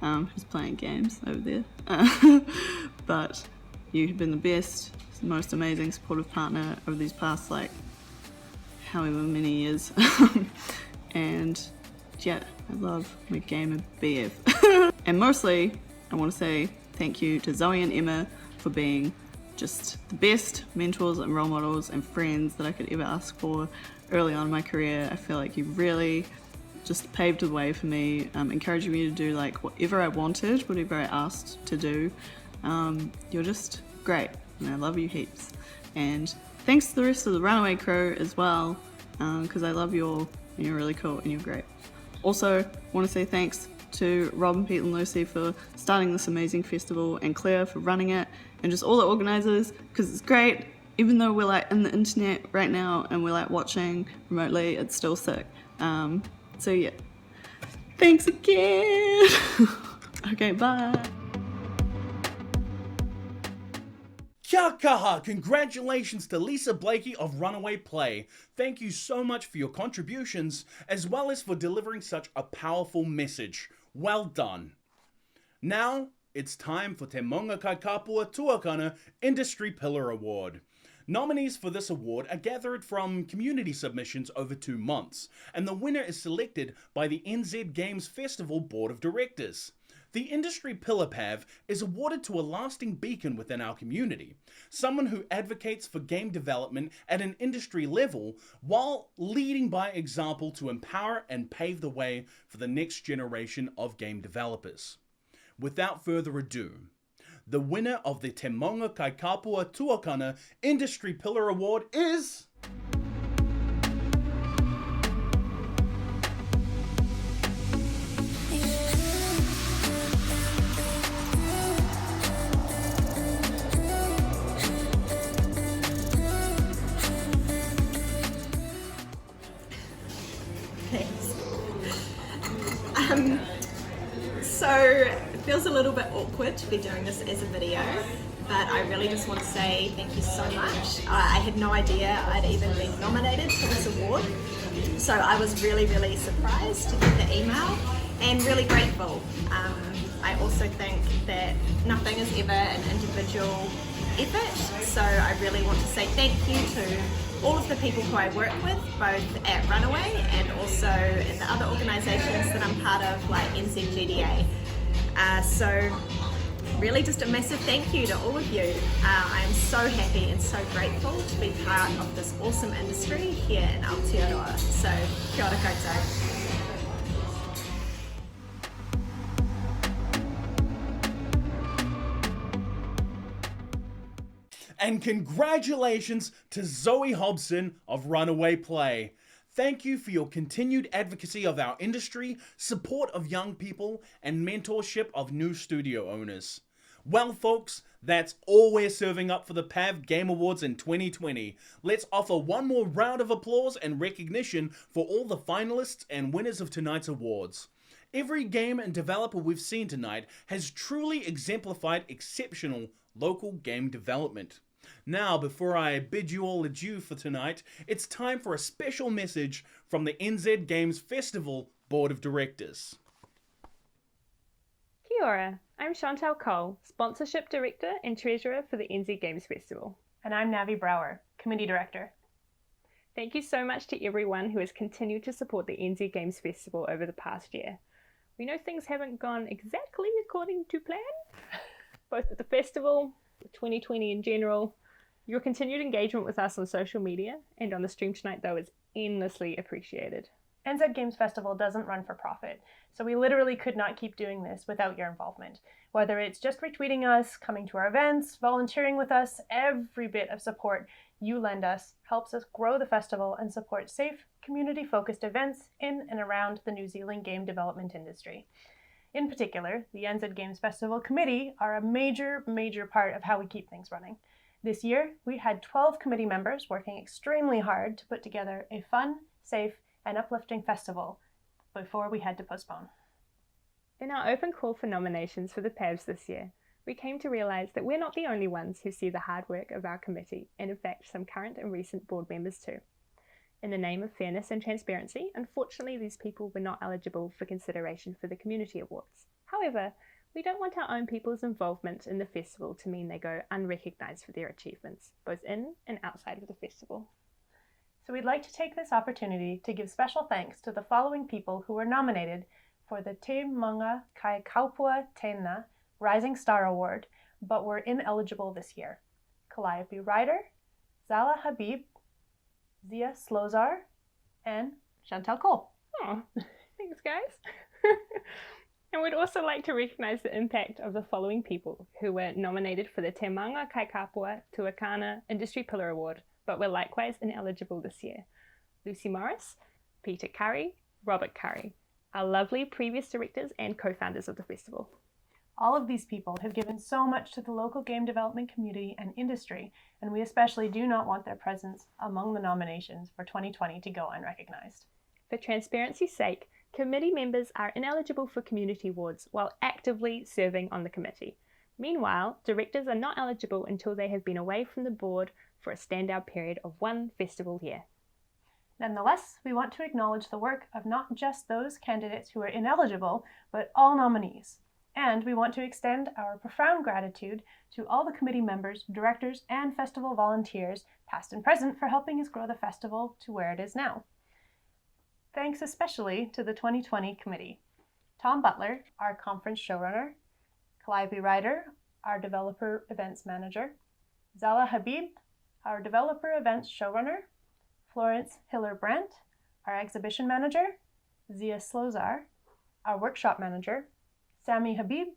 who's playing games over there. But you have been the best, most amazing supportive partner over these past like however many years. And yeah, I love my gamer BF. And mostly I want to say thank you to Zoe and Emma for being just the best mentors and role models and friends that I could ever ask for early on in my career. I feel like you really just paved the way for me, encouraging me to do like whatever I wanted, whatever I asked to do. You're just great, and I love you heaps. And thanks to the rest of the Runaway crew as well, because I love you all, and you're really cool and you're great. Also, want to say thanks to Rob and Pete and Lucy for starting this amazing festival, and Claire for running it, and just all the organisers, because it's great. Even though we're like in the internet right now and we're like watching remotely, it's still sick. So yeah, thanks again. Okay, bye. Kia kaha! Congratulations to Lisa Blakey of Runaway Play. Thank you so much for your contributions, as well as for delivering such a powerful message. Well done. Now, it's time for Te Maunga Kai Kapua Tuakana Industry Pillar Award. Nominees for this award are gathered from community submissions over 2 months, and the winner is selected by the NZ Games Festival Board of Directors. The Industry Pillar Pav is awarded to a lasting beacon within our community, someone who advocates for game development at an industry level while leading by example to empower and pave the way for the next generation of game developers. Without further ado, the winner of the Te Maunga Kai Kapua Tuakana Industry Pillar Award is... So it feels a little bit awkward to be doing this as a video, but I really just want to say thank you so much. I had no idea I'd even been nominated for this award, so I was really surprised to get the email and really grateful. I also think that nothing is ever an individual effort, so I really want to say thank you to all of the people who I work with, both at Runaway and also in the other organisations that I'm part of, like NZGDA. So really just a massive thank you to all of you. I am so happy and so grateful to be part of this awesome industry here in Aotearoa. So kia ora koutou. And congratulations to Zoe Hobson of Runaway Play. Thank you for your continued advocacy of our industry, support of young people, and mentorship of new studio owners. Well, folks, that's all we're serving up for the PAV Game Awards in 2020. Let's offer one more round of applause and recognition for all the finalists and winners of tonight's awards. Every game and developer we've seen tonight has truly exemplified exceptional local game development. Now, before I bid you all adieu for tonight, it's time for a special message from the NZ Games Festival Board of Directors. Kia ora, I'm Chantal Cole, Sponsorship Director and Treasurer for the NZ Games Festival. And I'm Navi Brower, Committee Director. Thank you so much to everyone who has continued to support the NZ Games Festival over the past year. We know things haven't gone exactly according to plan, both at the festival, 2020 in general. Your continued engagement with us on social media and on the stream tonight, though, is endlessly appreciated. NZ Games Festival doesn't run for profit, so we literally could not keep doing this without your involvement. Whether it's just retweeting us, coming to our events, volunteering with us, every bit of support you lend us helps us grow the festival and support safe, community-focused events in and around the New Zealand game development industry. In particular, the NZ Games Festival Committee are a major part of how we keep things running. This year, we had 12 committee members working extremely hard to put together a fun, safe, and uplifting festival before we had to postpone. In our open call for nominations for the Pavs this year, we came to realise that we're not the only ones who see the hard work of our committee, and in fact some current and recent board members too. In the name of fairness and transparency, unfortunately these people were not eligible for consideration for the Community Awards. However, we don't want our own people's involvement in the festival to mean they go unrecognised for their achievements, both in and outside of the festival. So we'd like to take this opportunity to give special thanks to the following people who were nominated for the Te Maunga Kai Kapua Tēnā Rising Star Award, but were ineligible this year. Calliope Ryder, Zala Habib, Zia Slozar, and Chantal Cole. Oh, thanks guys. And we'd also like to recognise the impact of the following people who were nominated for the Te Maunga Kai Kapua Tuakana Industry Pillar Award, but were likewise ineligible this year. Lucy Morris, Peter Curry, Robert Curry, our lovely previous directors and co-founders of the festival. All of these people have given so much to the local game development community and industry, and we especially do not want their presence among the nominations for 2020 to go unrecognized. For transparency's sake, committee members are ineligible for community awards while actively serving on the committee. Meanwhile, directors are not eligible until they have been away from the board for a standout period of one festival year. Nonetheless, we want to acknowledge the work of not just those candidates who are ineligible, but all nominees. And we want to extend our profound gratitude to all the committee members, directors, and festival volunteers, past and present, for helping us grow the festival to where it is now. Thanks especially to the 2020 committee. Tom Butler, our conference showrunner, Calliope Ryder, our developer events manager, Zala Habib, our developer events showrunner, Florence Hiller-Brandt, our exhibition manager, Zia Slozar, our workshop manager, Sami Habib,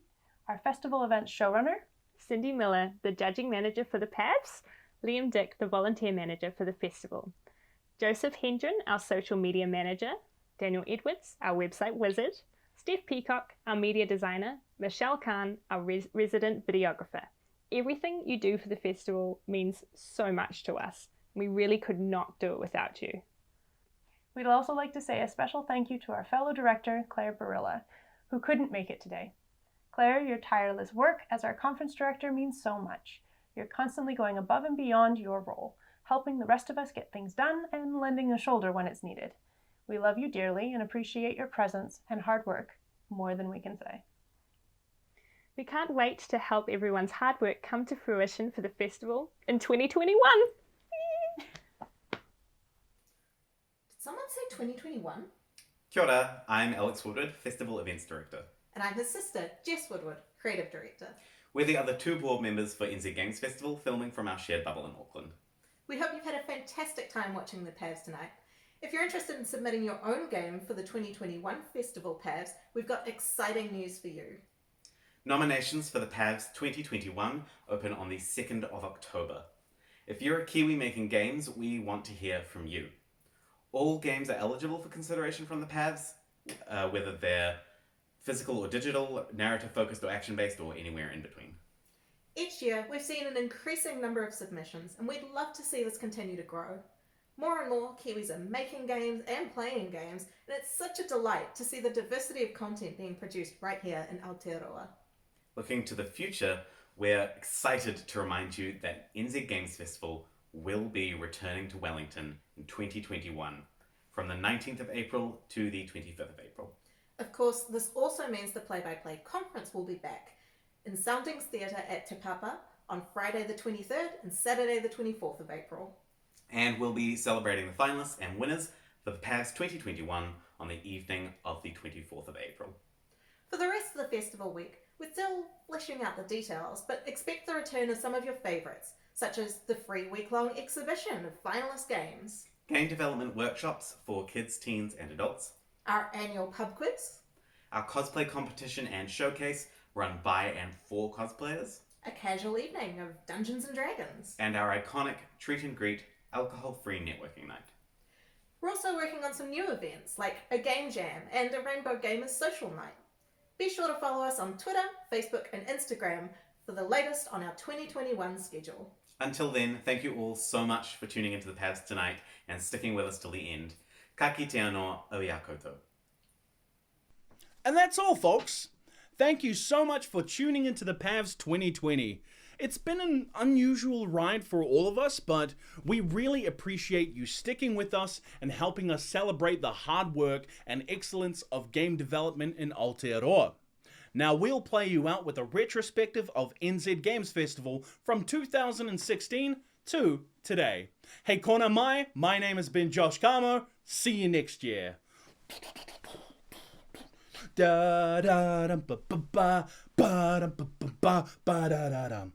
our festival events showrunner, Cindy Miller, the judging manager for the Pavs, Liam Dick, the volunteer manager for the festival, Joseph Hendren, our social media manager, Daniel Edwards, our website wizard, Steph Peacock, our media designer, Michelle Khan, our resident videographer. Everything you do for the festival means so much to us. We really could not do it without you. We'd also like to say a special thank you to our fellow director, Claire Barilla, who couldn't make it today. Claire, your tireless work as our conference director means so much. You're constantly going above and beyond your role, helping the rest of us get things done and lending a shoulder when it's needed. We love you dearly and appreciate your presence and hard work more than we can say. We can't wait to help everyone's hard work come to fruition for the festival in 2021. Did someone say 2021? Kia ora, I'm Alex Woodward, Festival Events Director. And I'm his sister, Jess Woodward, Creative Director. We're the other two board members for NZ Games Festival, filming from our shared bubble in Auckland. We hope you've had a fantastic time watching the Pavs tonight. If you're interested in submitting your own game for the 2021 Festival Pavs, we've got exciting news for you. Nominations for the Pavs 2021 open on the 2nd of October. If you're a Kiwi making games, we want to hear from you. All games are eligible for consideration from the Pavs, whether they're physical or digital, narrative focused or action based, or anywhere in between. Each year, we've seen an increasing number of submissions, and we'd love to see this continue to grow. More and more Kiwis are making games and playing games, and it's such a delight to see the diversity of content being produced right here in Aotearoa. Looking to the future, we're excited to remind you that NZ Games Festival will be returning to Wellington in 2021, from the 19th of April to the 25th of April. Of course, this also means the Play-by-Play conference will be back in Soundings Theatre at Te Papa on Friday the 23rd and Saturday the 24th of April. And we'll be celebrating the finalists and winners for the Pavs 2021 on the evening of the 24th of April. For the rest of the festival week, we're still fleshing out the details, but expect the return of some of your favourites, such as the free week-long exhibition of finalist games, game development workshops for kids, teens and adults, our annual pub quiz, our cosplay competition and showcase run by and for cosplayers, a casual evening of Dungeons and Dragons, and our iconic treat and greet alcohol-free networking night. We're also working on some new events like a game jam and a Rainbow Gamers social night. Be sure to follow us on Twitter, Facebook and Instagram for the latest on our 2021 schedule. Until then, thank you all so much for tuning into the Pavs tonight and sticking with us till the end. Ka kite anō, auia koutou. And that's all, folks. Thank you so much for tuning into the Pavs 2020. It's been an unusual ride for all of us, but we really appreciate you sticking with us and helping us celebrate the hard work and excellence of game development in Aotearoa. Now we'll play you out with a retrospective of NZ Games Festival from 2016 to today. Hey kona mai, my name has been Josh Kamo. See you next year. Da da dum ba ba ba ba dum ba ba ba ba da da dum.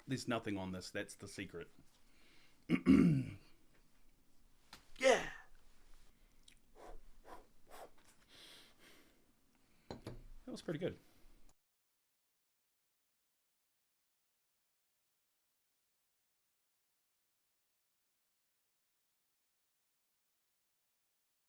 There's nothing on this. That's the secret. Yeah. That was pretty good.